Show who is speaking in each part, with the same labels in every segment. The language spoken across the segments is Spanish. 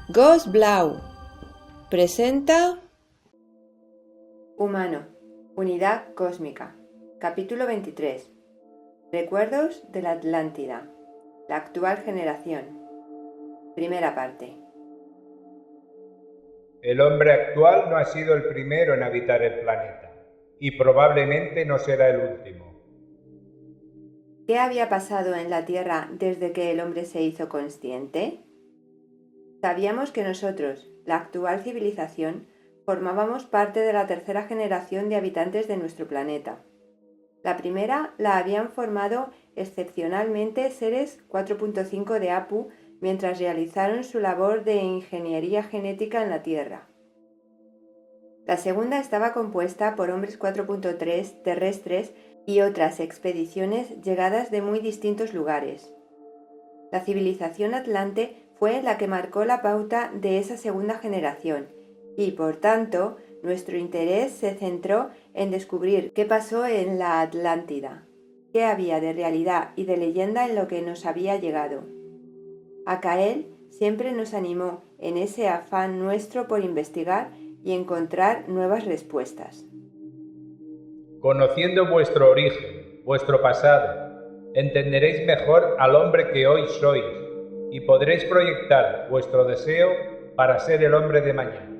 Speaker 1: Ghost Blau presenta
Speaker 2: Humano, Unidad Cósmica, capítulo 23. Recuerdos de la Atlántida, la actual generación. Primera parte.
Speaker 3: El hombre actual no ha sido el primero en habitar el planeta, y probablemente no será el último.
Speaker 2: ¿Qué había pasado en la Tierra desde que el hombre se hizo consciente? Sabíamos que nosotros, la actual civilización, formábamos parte de la tercera generación de habitantes de nuestro planeta. La primera la habían formado excepcionalmente seres 4.5 de Apu mientras realizaron su labor de ingeniería genética en la Tierra. La segunda estaba compuesta por hombres 4.3 terrestres y otras expediciones llegadas de muy distintos lugares. La civilización atlante fue la que marcó la pauta de esa segunda generación y, por tanto, nuestro interés se centró en descubrir qué pasó en la Atlántida, qué había de realidad y de leyenda en lo que nos había llegado. Acael siempre nos animó en ese afán nuestro por investigar y encontrar nuevas respuestas.
Speaker 3: Conociendo vuestro origen, vuestro pasado, entenderéis mejor al hombre que hoy sois y podréis proyectar vuestro deseo para ser el hombre de mañana.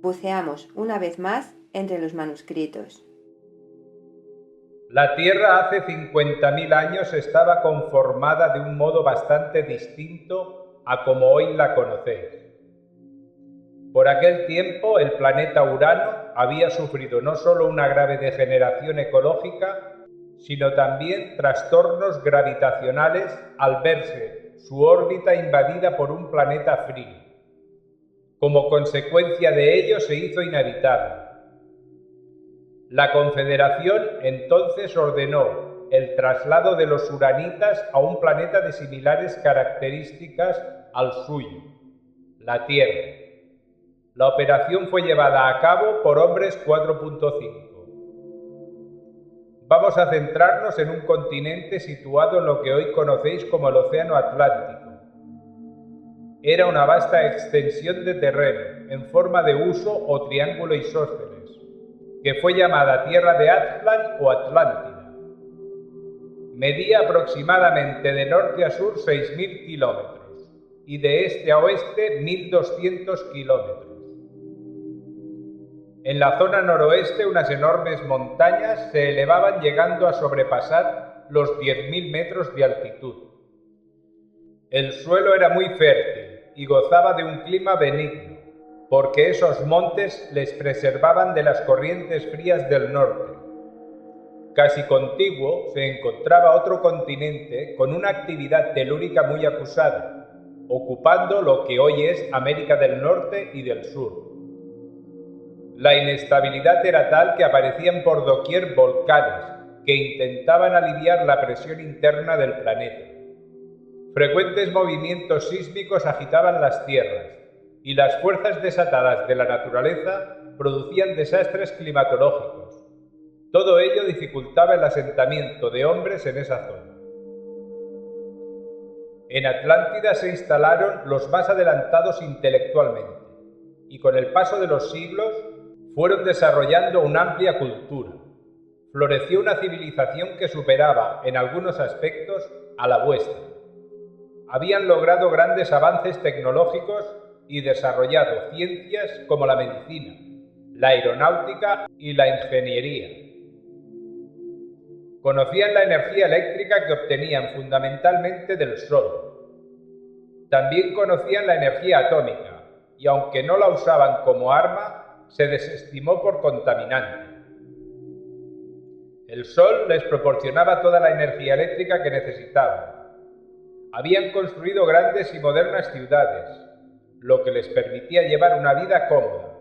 Speaker 2: Buceamos una vez más entre los manuscritos.
Speaker 3: La Tierra hace 50.000 años estaba conformada de un modo bastante distinto a como hoy la conocéis. Por aquel tiempo, el planeta Urano había sufrido no solo una grave degeneración ecológica, sino también trastornos gravitacionales al verse su órbita invadida por un planeta frío. Como consecuencia de ello, se hizo inhabitable. La Confederación entonces ordenó el traslado de los uranitas a un planeta de similares características al suyo, la Tierra. La operación fue llevada a cabo por hombres 4.5. Vamos a centrarnos en un continente situado en lo que hoy conocéis como el Océano Atlántico. Era una vasta extensión de terreno, en forma de huso o triángulo isósceles, que fue llamada Tierra de Aztlán o Atlántida. Medía aproximadamente de norte a sur 6.000 kilómetros y de este a oeste 1.200 kilómetros. En la zona noroeste unas enormes montañas se elevaban llegando a sobrepasar los 10.000 metros de altitud. El suelo era muy fértil y gozaba de un clima benigno, porque esos montes les preservaban de las corrientes frías del norte. Casi contiguo se encontraba otro continente con una actividad telúrica muy acusada, ocupando lo que hoy es América del Norte y del Sur. La inestabilidad era tal que aparecían por doquier volcanes que intentaban aliviar la presión interna del planeta. Frecuentes movimientos sísmicos agitaban las tierras, y las fuerzas desatadas de la naturaleza producían desastres climatológicos. Todo ello dificultaba el asentamiento de hombres en esa zona. En Atlántida se instalaron los más adelantados intelectualmente, y con el paso de los siglos fueron desarrollando una amplia cultura. Floreció una civilización que superaba, en algunos aspectos, a la vuestra. Habían logrado grandes avances tecnológicos y desarrollado ciencias como la medicina, la aeronáutica y la ingeniería. Conocían la energía eléctrica que obtenían fundamentalmente del Sol. También conocían la energía atómica, y aunque no la usaban como arma, se desestimó por contaminante. El Sol les proporcionaba toda la energía eléctrica que necesitaban. Habían construido grandes y modernas ciudades, lo que les permitía llevar una vida cómoda.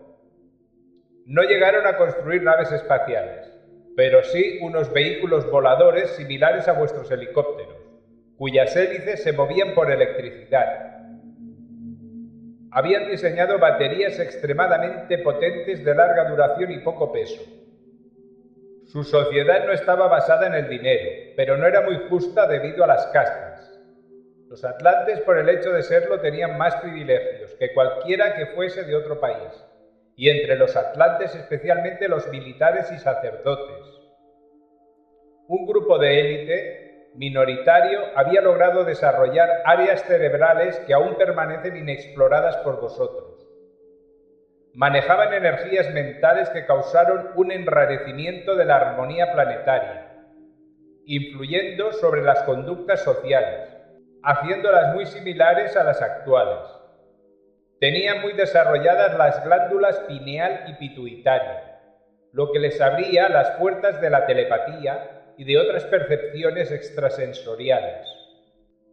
Speaker 3: No llegaron a construir naves espaciales, pero sí unos vehículos voladores similares a vuestros helicópteros, cuyas hélices se movían por electricidad. Habían diseñado baterías extremadamente potentes de larga duración y poco peso. Su sociedad no estaba basada en el dinero, pero no era muy justa debido a las castas. Los atlantes, por el hecho de serlo, tenían más privilegios que cualquiera que fuese de otro país, y entre los atlantes especialmente los militares y sacerdotes. Un grupo de élite, minoritario, había logrado desarrollar áreas cerebrales que aún permanecen inexploradas por vosotros. Manejaban energías mentales que causaron un enrarecimiento de la armonía planetaria, influyendo sobre las conductas sociales, haciéndolas muy similares a las actuales. Tenían muy desarrolladas las glándulas pineal y pituitaria, lo que les abría las puertas de la telepatía y de otras percepciones extrasensoriales.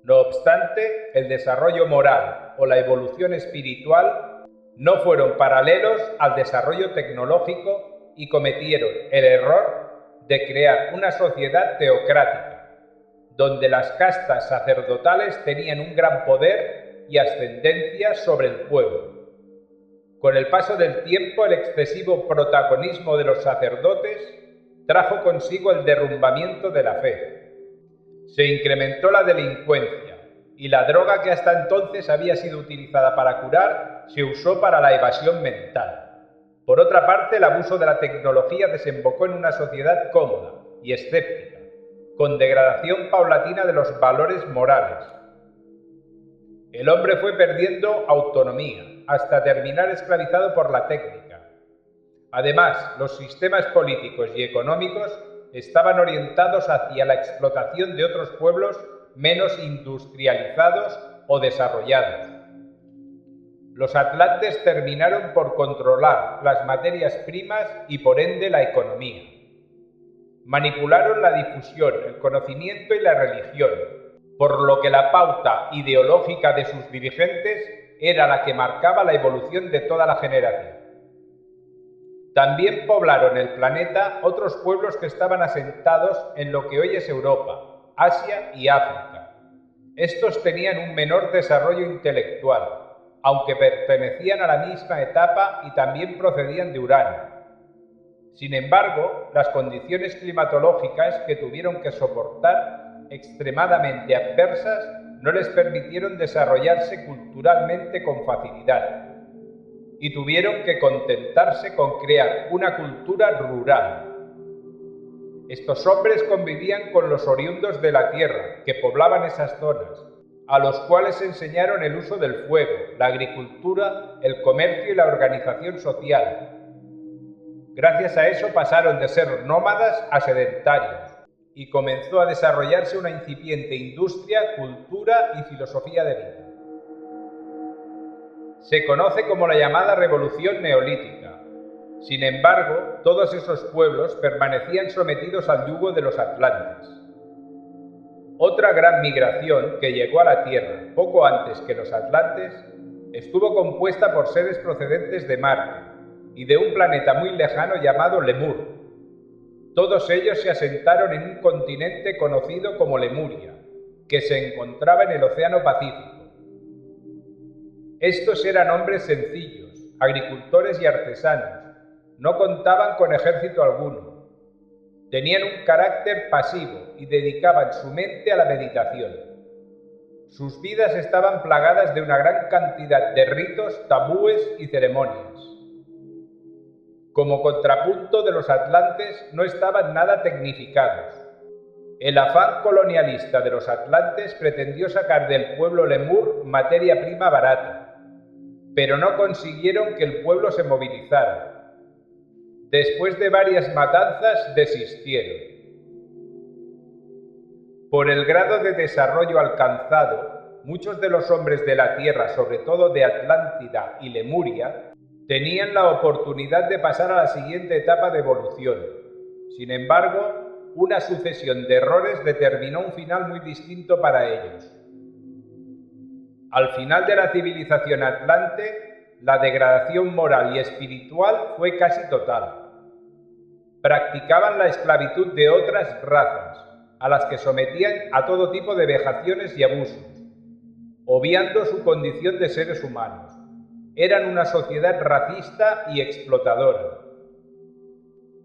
Speaker 3: No obstante, el desarrollo moral o la evolución espiritual no fueron paralelos al desarrollo tecnológico y cometieron el error de crear una sociedad teocrática, donde las castas sacerdotales tenían un gran poder y ascendencia sobre el pueblo. Con el paso del tiempo, el excesivo protagonismo de los sacerdotes trajo consigo el derrumbamiento de la fe. Se incrementó la delincuencia, y la droga que hasta entonces había sido utilizada para curar se usó para la evasión mental. Por otra parte, el abuso de la tecnología desembocó en una sociedad cómoda y escéptica, con degradación paulatina de los valores morales. El hombre fue perdiendo autonomía, hasta terminar esclavizado por la técnica. Además, los sistemas políticos y económicos estaban orientados hacia la explotación de otros pueblos menos industrializados o desarrollados. Los atlantes terminaron por controlar las materias primas y por ende la economía. Manipularon la difusión, el conocimiento y la religión, por lo que la pauta ideológica de sus dirigentes era la que marcaba la evolución de toda la generación. También poblaron el planeta otros pueblos que estaban asentados en lo que hoy es Europa, Asia y África. Estos tenían un menor desarrollo intelectual, aunque pertenecían a la misma etapa y también procedían de Urano. Sin embargo, las condiciones climatológicas que tuvieron que soportar, extremadamente adversas, no les permitieron desarrollarse culturalmente con facilidad, y tuvieron que contentarse con crear una cultura rural. Estos hombres convivían con los oriundos de la tierra, que poblaban esas zonas, a los cuales enseñaron el uso del fuego, la agricultura, el comercio y la organización social. Gracias a eso pasaron de ser nómadas a sedentarios, y comenzó a desarrollarse una incipiente industria, cultura y filosofía de vida. Se conoce como la llamada Revolución Neolítica. Sin embargo, todos esos pueblos permanecían sometidos al yugo de los atlantes. Otra gran migración que llegó a la Tierra poco antes que los atlantes estuvo compuesta por seres procedentes de Marte y de un planeta muy lejano llamado Lemur. Todos ellos se asentaron en un continente conocido como Lemuria, que se encontraba en el Océano Pacífico. Estos eran hombres sencillos, agricultores y artesanos. No contaban con ejército alguno. Tenían un carácter pasivo y dedicaban su mente a la meditación. Sus vidas estaban plagadas de una gran cantidad de ritos, tabúes y ceremonias. Como contrapunto de los atlantes, no estaban nada tecnificados. El afán colonialista de los atlantes pretendió sacar del pueblo lemur materia prima barata, pero no consiguieron que el pueblo se movilizara. Después de varias matanzas, desistieron. Por el grado de desarrollo alcanzado, muchos de los hombres de la Tierra, sobre todo de Atlántida y Lemuria, tenían la oportunidad de pasar a la siguiente etapa de evolución. Sin embargo, una sucesión de errores determinó un final muy distinto para ellos. Al final de la civilización atlante, la degradación moral y espiritual fue casi total. Practicaban la esclavitud de otras razas, a las que sometían a todo tipo de vejaciones y abusos, obviando su condición de seres humanos. Eran una sociedad racista y explotadora.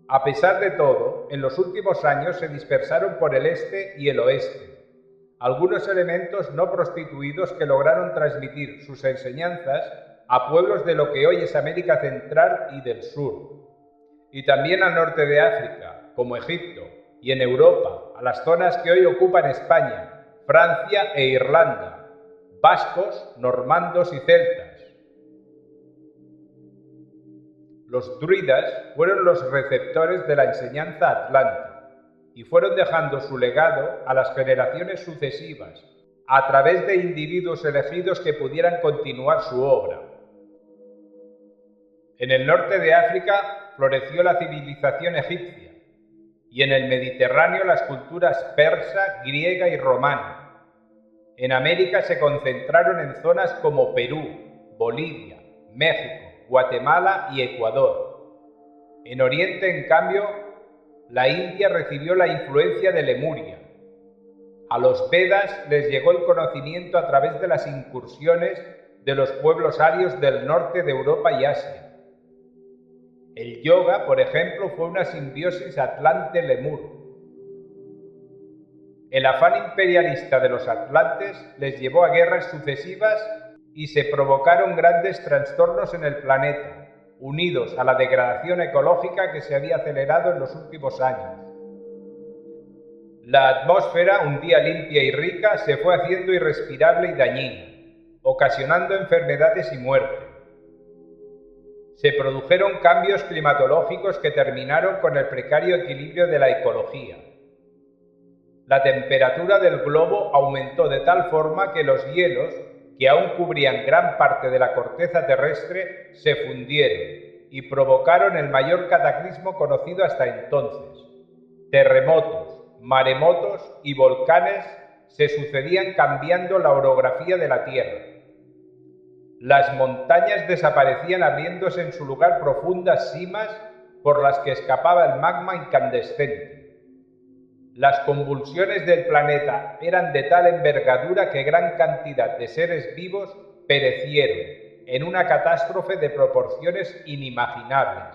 Speaker 3: A pesar de todo, en los últimos años se dispersaron por el este y el oeste, algunos elementos no prostituidos que lograron transmitir sus enseñanzas a pueblos de lo que hoy es América Central y del Sur, y también al norte de África, como Egipto, y en Europa, a las zonas que hoy ocupan España, Francia e Irlanda, vascos, normandos y celtas. Los druidas fueron los receptores de la enseñanza atlante y fueron dejando su legado a las generaciones sucesivas a través de individuos elegidos que pudieran continuar su obra. En el norte de África floreció la civilización egipcia y en el Mediterráneo las culturas persa, griega y romana. En América se concentraron en zonas como Perú, Bolivia, México, Guatemala y Ecuador. En Oriente, en cambio, la India recibió la influencia de Lemuria. A los Vedas les llegó el conocimiento a través de las incursiones de los pueblos arios del norte de Europa y Asia. El yoga, por ejemplo, fue una simbiosis atlante-lemur. El afán imperialista de los atlantes les llevó a guerras sucesivas y se provocaron grandes trastornos en el planeta, unidos a la degradación ecológica que se había acelerado en los últimos años. La atmósfera, un día limpia y rica, se fue haciendo irrespirable y dañina, ocasionando enfermedades y muerte. Se produjeron cambios climatológicos que terminaron con el precario equilibrio de la ecología. La temperatura del globo aumentó de tal forma que los hielos, que aún cubrían gran parte de la corteza terrestre, se fundieron y provocaron el mayor cataclismo conocido hasta entonces. Terremotos, maremotos y volcanes se sucedían cambiando la orografía de la Tierra. Las montañas desaparecían abriéndose en su lugar profundas simas por las que escapaba el magma incandescente. Las convulsiones del planeta eran de tal envergadura que gran cantidad de seres vivos perecieron en una catástrofe de proporciones inimaginables.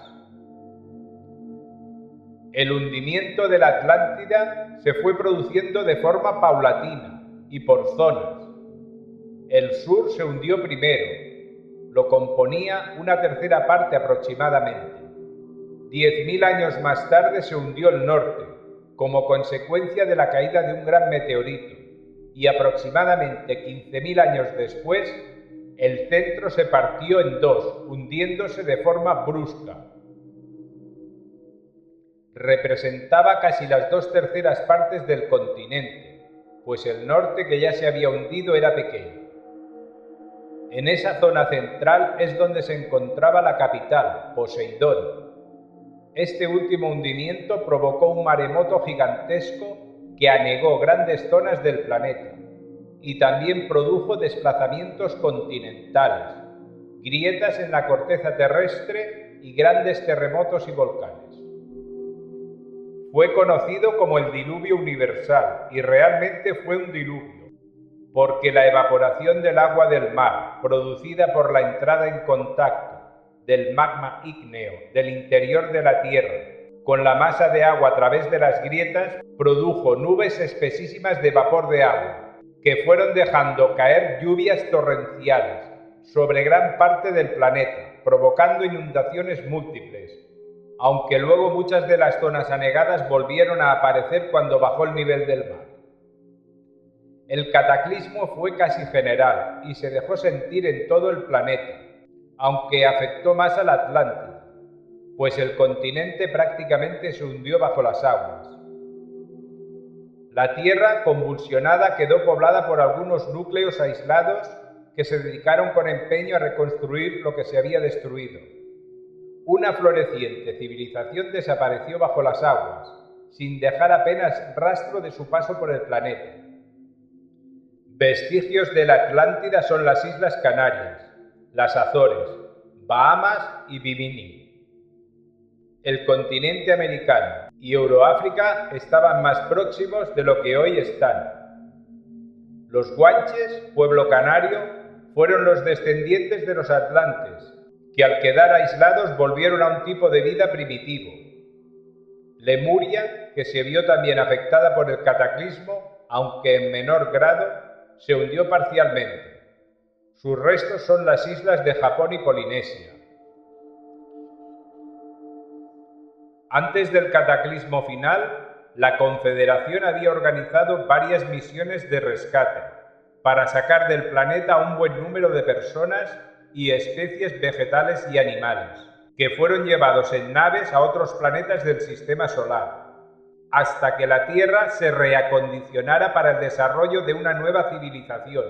Speaker 3: El hundimiento de la Atlántida se fue produciendo de forma paulatina y por zonas. El sur se hundió primero, lo componía una tercera parte aproximadamente. 10.000 años más tarde se hundió el norte, como consecuencia de la caída de un gran meteorito, y aproximadamente 15.000 años después, el centro se partió en dos, hundiéndose de forma brusca. Representaba casi las 2/3 partes del continente, pues el norte, que ya se había hundido, era pequeño. En esa zona central es donde se encontraba la capital, Poseidón. Este último hundimiento provocó un maremoto gigantesco que anegó grandes zonas del planeta y también produjo desplazamientos continentales, grietas en la corteza terrestre y grandes terremotos y volcanes. Fue conocido como el diluvio universal y realmente fue un diluvio, porque la evaporación del agua del mar, producida por la entrada en contacto del magma ígneo del interior de la Tierra con la masa de agua a través de las grietas, produjo nubes espesísimas de vapor de agua, que fueron dejando caer lluvias torrenciales sobre gran parte del planeta, provocando inundaciones múltiples, aunque luego muchas de las zonas anegadas volvieron a aparecer cuando bajó el nivel del mar. El cataclismo fue casi general y se dejó sentir en todo el planeta, aunque afectó más al Atlántico, pues el continente prácticamente se hundió bajo las aguas. La Tierra, convulsionada, quedó poblada por algunos núcleos aislados que se dedicaron con empeño a reconstruir lo que se había destruido. Una floreciente civilización desapareció bajo las aguas, sin dejar apenas rastro de su paso por el planeta. Vestigios de la Atlántida son las Islas Canarias, las Azores, Bahamas y Bimini. El continente americano y Euroáfrica estaban más próximos de lo que hoy están. Los guanches, pueblo canario, fueron los descendientes de los atlantes, que al quedar aislados volvieron a un tipo de vida primitivo. Lemuria, que se vio también afectada por el cataclismo, aunque en menor grado, se hundió parcialmente. Sus restos son las islas de Japón y Polinesia. Antes del cataclismo final, la Confederación había organizado varias misiones de rescate para sacar del planeta un buen número de personas y especies vegetales y animales, que fueron llevados en naves a otros planetas del sistema solar, hasta que la Tierra se reacondicionara para el desarrollo de una nueva civilización.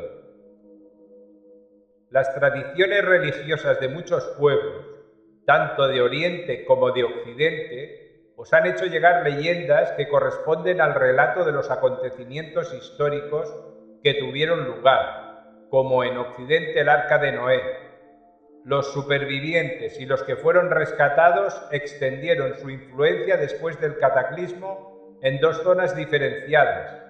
Speaker 3: Las tradiciones religiosas de muchos pueblos, tanto de Oriente como de Occidente, os han hecho llegar leyendas que corresponden al relato de los acontecimientos históricos que tuvieron lugar, como en Occidente el Arca de Noé. Los supervivientes y los que fueron rescatados extendieron su influencia después del cataclismo en dos zonas diferenciadas.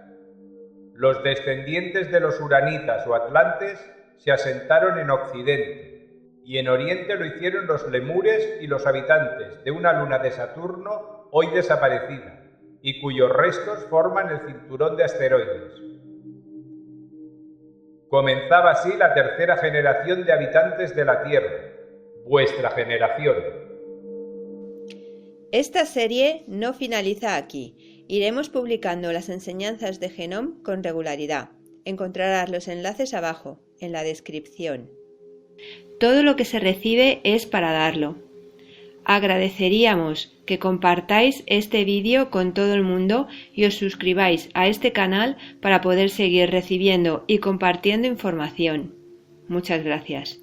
Speaker 3: Los descendientes de los uranitas o atlantes se asentaron en Occidente, y en Oriente lo hicieron los lemures y los habitantes de una luna de Saturno hoy desaparecida, y cuyos restos forman el cinturón de asteroides. Comenzaba así la tercera generación de habitantes de la Tierra, vuestra generación.
Speaker 2: Esta serie no finaliza aquí. Iremos publicando las enseñanzas de Genome con regularidad. Encontrarás los enlaces abajo, en la descripción. Todo lo que se recibe es para darlo. Agradeceríamos que compartáis este vídeo con todo el mundo y os suscribáis a este canal para poder seguir recibiendo y compartiendo información. Muchas gracias.